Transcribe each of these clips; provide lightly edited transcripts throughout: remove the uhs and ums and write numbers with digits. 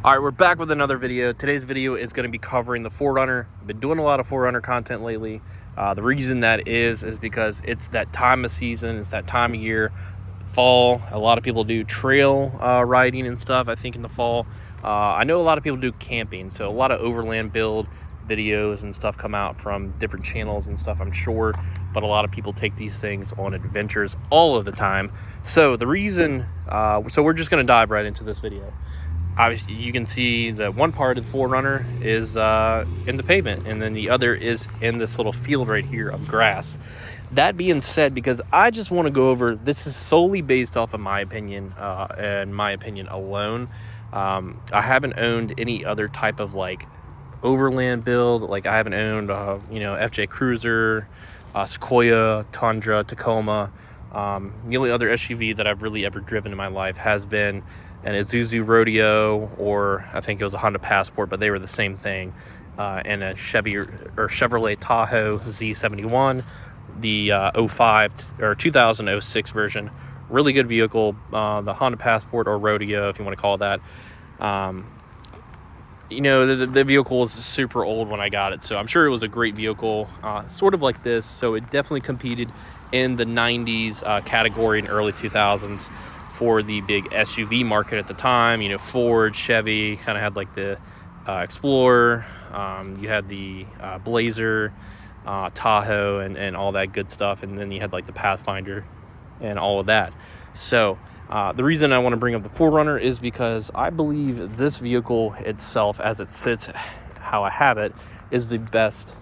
All right, we're back with another video. Today's video is going to be covering the 4Runner. I've been doing a lot of 4Runner content lately. The reason that is because it's that time of season, it's that time of year, fall. A lot of people do trail riding and stuff, I think, in the fall. I know a lot of people do camping, so a lot of overland build videos and stuff come out from different channels and stuff, I'm sure. But a lot of people take these things on adventures all of the time. So the reason, so we're just going to dive right into this video. Obviously, you can see that one part of the 4Runner is in the pavement, and then the other is in this little field right here of grass. That being said, because I just want to go over, this is solely based off of my opinion, and my opinion alone. I haven't owned any other type of like overland build. Like I haven't owned, FJ Cruiser, Sequoia, Tundra, Tacoma. The only other SUV that I've really ever driven in my life has been an Isuzu Rodeo, or I think it was a Honda Passport, but they were the same thing, and a Chevrolet Tahoe Z71, the 05 or 2006 version. Really good vehicle, the Honda Passport or Rodeo, if you want to call it that. The vehicle was super old when I got it, so I'm sure it was a great vehicle, sort of like this. So it definitely competed in the 90s category and early 2000s for the big SUV market at the time. Ford, Chevy kind of had like the Explorer, you had the Blazer, Tahoe, and all that good stuff, and then you had like the Pathfinder and all of that. So the reason I want to bring up the 4Runner is because I believe this vehicle itself, as it sits, how I have it, is the best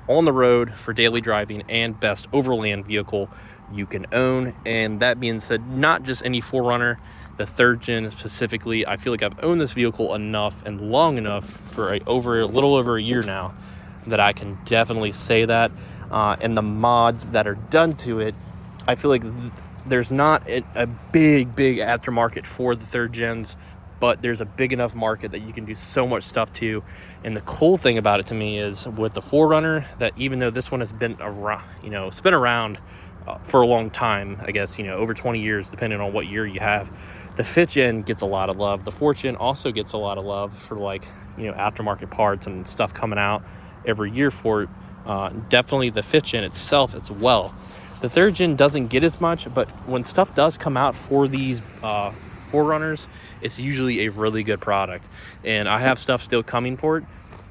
on the road for daily driving and best overland vehicle you can own. And that being said, not just any 4Runner, the third gen specifically. I feel like I've owned this vehicle enough and long enough for a little over a year now that I can definitely say that. And the mods that are done to it, I feel like there's not a big aftermarket for the third gens, but there's a big enough market that you can do so much stuff to. And the cool thing about it to me is with the 4Runner, that even though this one has been around, it's been around for a long time, I guess, over 20 years, depending on what year you have, the 5th gen gets a lot of love. The 4th gen also gets a lot of love for aftermarket parts and stuff coming out every year for it. Definitely the 5th gen itself as well. The 3rd gen doesn't get as much, but when stuff does come out for these 4Runners, it's usually a really good product. And I have stuff still coming for it.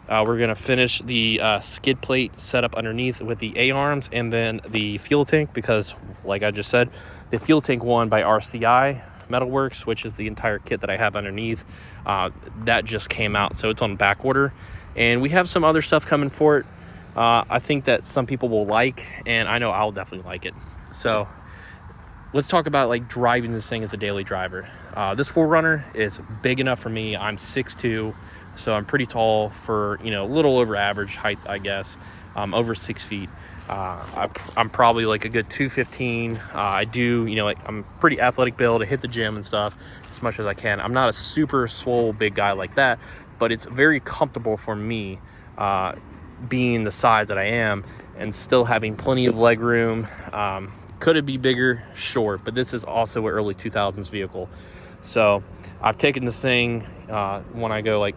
We're going to finish the skid plate setup underneath with the A-arms and then the fuel tank, because like I just said, the fuel tank won by RCI Metalworks, which is the entire kit that I have underneath. That just came out, so it's on back order. And we have some other stuff coming for it. I think that some people will like, and I know I'll definitely like it. So let's talk about like driving this thing as a daily driver. This 4Runner is big enough for me. I'm 6'2", so I'm pretty tall for, a little over average height, I guess. Over 6 feet. I'm probably like a good 215. I do, I'm pretty athletic build. I hit the gym and stuff as much as I can. I'm not a super swole big guy like that, but it's very comfortable for me, being the size that I am and still having plenty of leg room. Could it be bigger? Sure, but this is also an early 2000s vehicle. So I've taken this thing when I go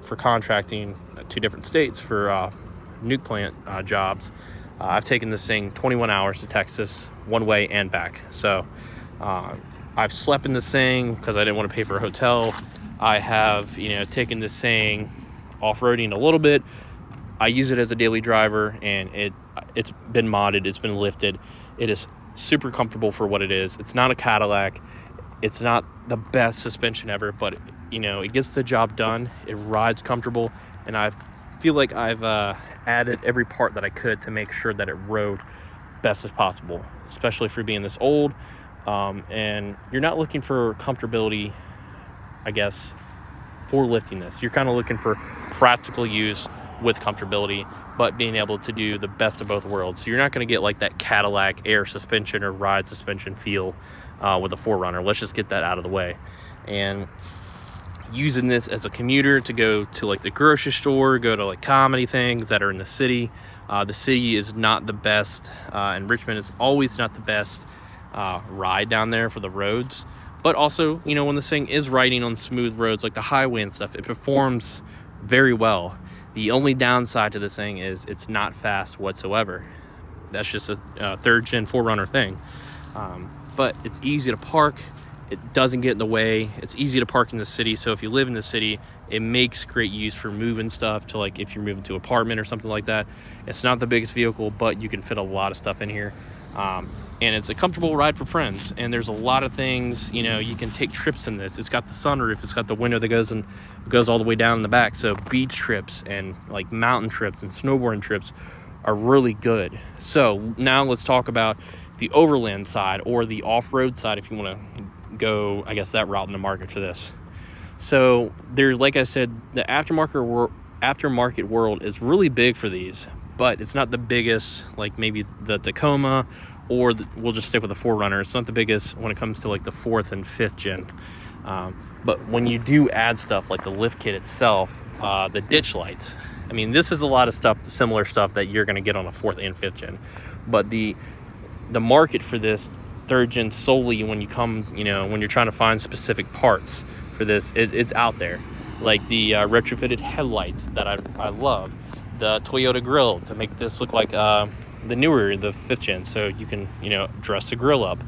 for contracting to different states for nuke plant jobs. I've taken this thing 21 hours to Texas, one way and back. So I've slept in this thing because I didn't want to pay for a hotel. I have taken this thing off-roading a little bit. I use it as a daily driver, and it's been modded, it's been lifted. It is super comfortable for what it is. It's not a Cadillac. It's not the best suspension ever, but it gets the job done. It rides comfortable, and I feel like I've added every part that I could to make sure that it rode best as possible, especially for being this old. And you're not looking for comfortability, I guess, for lifting this. You're kind of looking for practical use with comfortability, but being able to do the best of both worlds. So you're not going to get like that Cadillac air suspension or ride suspension feel with a 4Runner. Let's just get that out of the way. And using this as a commuter to go to like the grocery store, go to like comedy things that are in the city. The city is not the best, and Richmond is always not the best ride down there for the roads. But also, you know, when this thing is riding on smooth roads like the highway and stuff, it performs very well. The only downside to this thing is it's not fast whatsoever. That's just a third gen 4Runner thing. But it's easy to park. It doesn't get in the way. It's easy to park in the city. So if you live in the city, it makes great use for moving stuff to, like, if you're moving to an apartment or something like that. It's not the biggest vehicle, but you can fit a lot of stuff in here. And it's a comfortable ride for friends. And there's a lot of things, you know, you can take trips in this. It's got the sunroof. It's got the window that goes all the way down in the back. So beach trips and like mountain trips and snowboarding trips are really good. So now let's talk about the overland side, or the off-road side if you want to go, I guess, that route in the market for this. So there's, like I said, the aftermarket world is really big for these, but it's not the biggest, like maybe the Tacoma, or we'll just stick with the 4Runner. It's not the biggest when it comes to like the 4th and 5th gen. But when you do add stuff like the lift kit itself, the ditch lights, I mean, this is a lot of stuff, similar stuff that you're going to get on a 4th and 5th gen. But the market for this 3rd gen solely, when you come, you know, when you're trying to find specific parts for this, it's out there. Like the retrofitted headlights that I love, the Toyota grill to make this look like the 5th gen, so you can, you know, dress the grill up.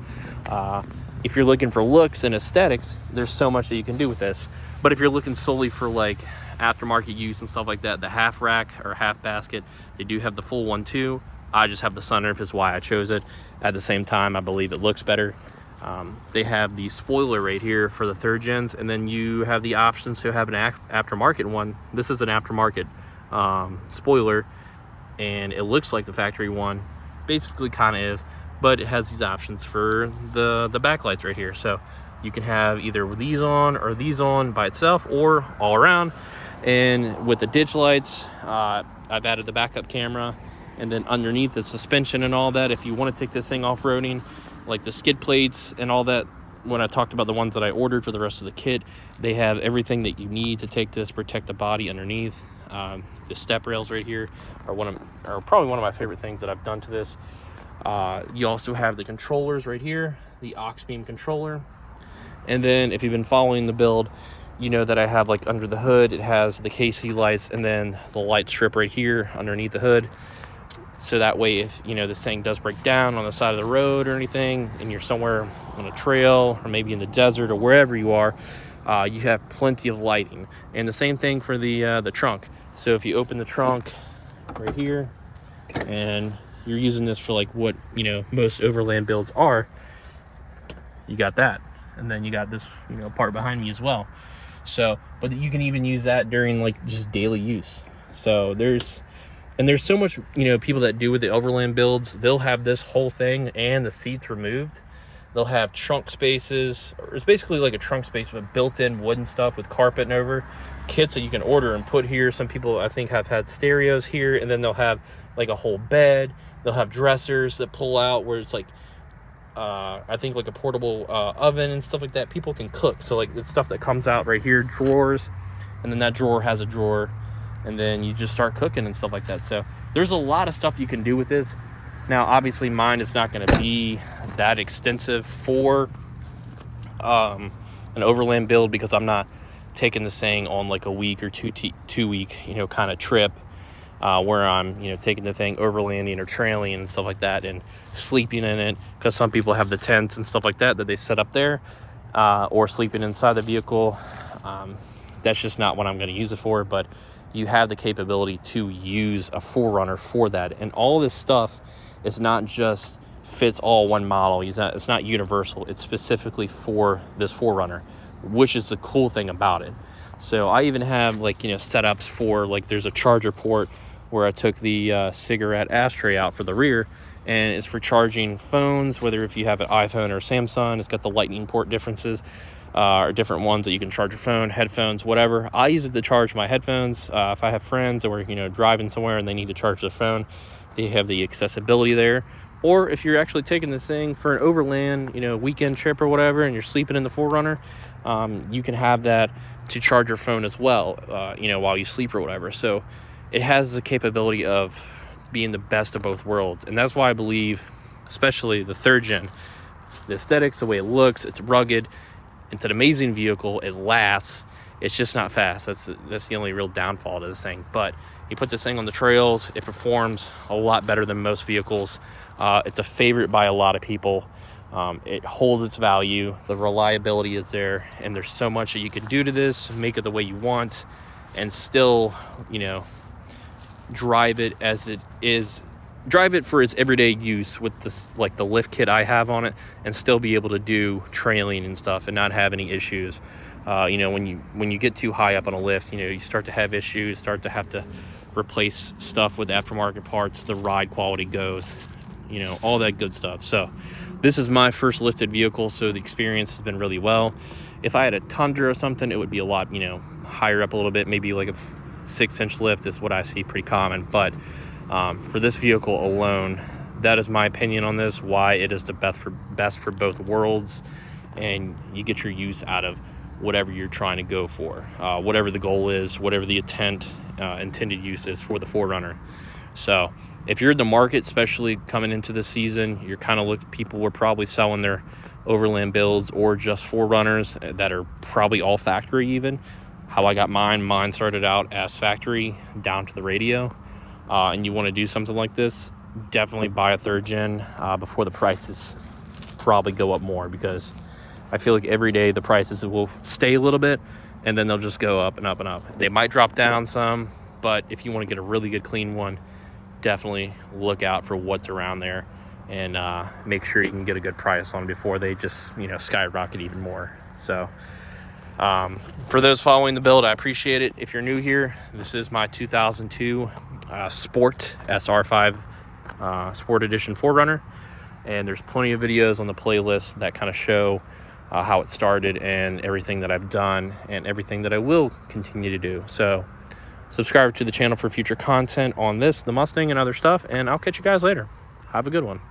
If you're looking for looks and aesthetics, there's so much that you can do with this. But if you're looking solely for like aftermarket use and stuff like that, the half rack or half basket, they do have the full one too. I just have the sunroof, is why I chose it. At the same time, I believe it looks better. They have the spoiler right here for the 3rd gens, and then you have the options to have an aftermarket one. This is an aftermarket spoiler, and it looks like the factory one, basically kind of is, but it has these options for the backlights right here. So you can have either these on or these on by itself, or all around. And with the ditch lights, I've added the backup camera, and then underneath the suspension and all that, if you want to take this thing off-roading, like the skid plates and all that, when I talked about the ones that I ordered for the rest of the kit, they have everything that you need to take this, protect the body underneath. The step rails right here are probably one of my favorite things that I've done to this. You also have the controllers right here, the aux beam controller. And then if you've been following the build, you know that I have, like, under the hood, it has the KC lights and then the light strip right here underneath the hood. So that way, if, you know, this thing does break down on the side of the road or anything, and you're somewhere on a trail or maybe in the desert or wherever you are, you have plenty of lighting. And the same thing for the trunk. So if you open the trunk right here, and you're using this for like what, you know, most overland builds are, you got that. And then you got this, you know, part behind me as well. So, but you can even use that during like just daily use. So there's so much, you know, people that do with the overland builds, they'll have this whole thing and the seats removed. They'll have trunk spaces, or it's basically like a trunk space with built-in wooden stuff with carpet and over kits that you can order and put here. Some people, I think, have had stereos here, and then they'll have like a whole bed. They'll have dressers that pull out where it's like, I think like a portable oven and stuff like that. People can cook. So like the stuff that comes out right here, drawers, and then that drawer has a drawer, and then you just start cooking and stuff like that. So there's a lot of stuff you can do with this. Now, obviously mine is not going to be that extensive for an overland build, because I'm not taking this thing on like a week or two week, you know, kind of trip, where I'm, you know, taking the thing overlanding or trailing and stuff like that and sleeping in it, because some people have the tents and stuff like that they set up there, or sleeping inside the vehicle. That's just not what I'm going to use it for. But you have the capability to use a 4Runner for that. And all this stuff is not just fits all one model. It's not universal. It's specifically for this 4Runner, which is the cool thing about it. So I even have, like, you know, setups for, like, there's a charger port where I took the cigarette ashtray out for the rear, and it's for charging phones, whether if you have an iPhone or Samsung. It's got the lightning port differences, or different ones that you can charge your phone, headphones, whatever. I use it to charge my headphones. If I have friends that were, you know, driving somewhere and they need to charge their phone, they have the accessibility there. Or if you're actually taking this thing for an overland, you know, weekend trip or whatever, and you're sleeping in the 4Runner, you can have that to charge your phone as well, you know, while you sleep or whatever. So it has the capability of being the best of both worlds. And that's why I believe, especially the 3rd gen, the aesthetics, the way it looks, it's rugged. It's an amazing vehicle. It lasts. It's just not fast. That's the only real downfall to this thing. But you put this thing on the trails, it performs a lot better than most vehicles. It's a favorite by a lot of people. It holds its value. The reliability is there, and there's so much that you can do to this, make it the way you want, and still, you know, drive it as it is. Drive it for its everyday use with this, like the lift kit I have on it, and still be able to do trailing and stuff and not have any issues. You know, when you get too high up on a lift, you know, you start to have issues, start to have to replace stuff with aftermarket parts. The ride quality goes, you know, all that good stuff. So this is my first lifted vehicle, so the experience has been really well. If I had a Tundra or something, it would be a lot, you know, higher up a little bit, maybe like a 6-inch lift is what I see pretty common. But for this vehicle alone, that is my opinion on this, why it is the best for both worlds, and you get your use out of whatever you're trying to go for, whatever the goal is, whatever the intended use is for the 4Runner. So if you're in the market, especially coming into the season, you're kind of people were probably selling their Overland builds or just 4Runners that are probably all factory. Even how I got mine started out as factory down to the radio, and you want to do something like this, definitely buy a 3rd gen before the prices probably go up more, because I feel like every day the prices will stay a little bit and then they'll just go up and up and up. They might drop down some, but if you want to get a really good clean one, definitely look out for what's around there and make sure you can get a good price on them before they just, you know, skyrocket even more. So for those following the build, I appreciate it. If you're new here, this is my 2002 Sport SR5 Sport Edition 4Runner, and there's plenty of videos on the playlist that kind of show how it started and everything that I've done and everything that I will continue to do. So subscribe to the channel for future content on this, the Mustang, and other stuff, and I'll catch you guys later. Have a good one.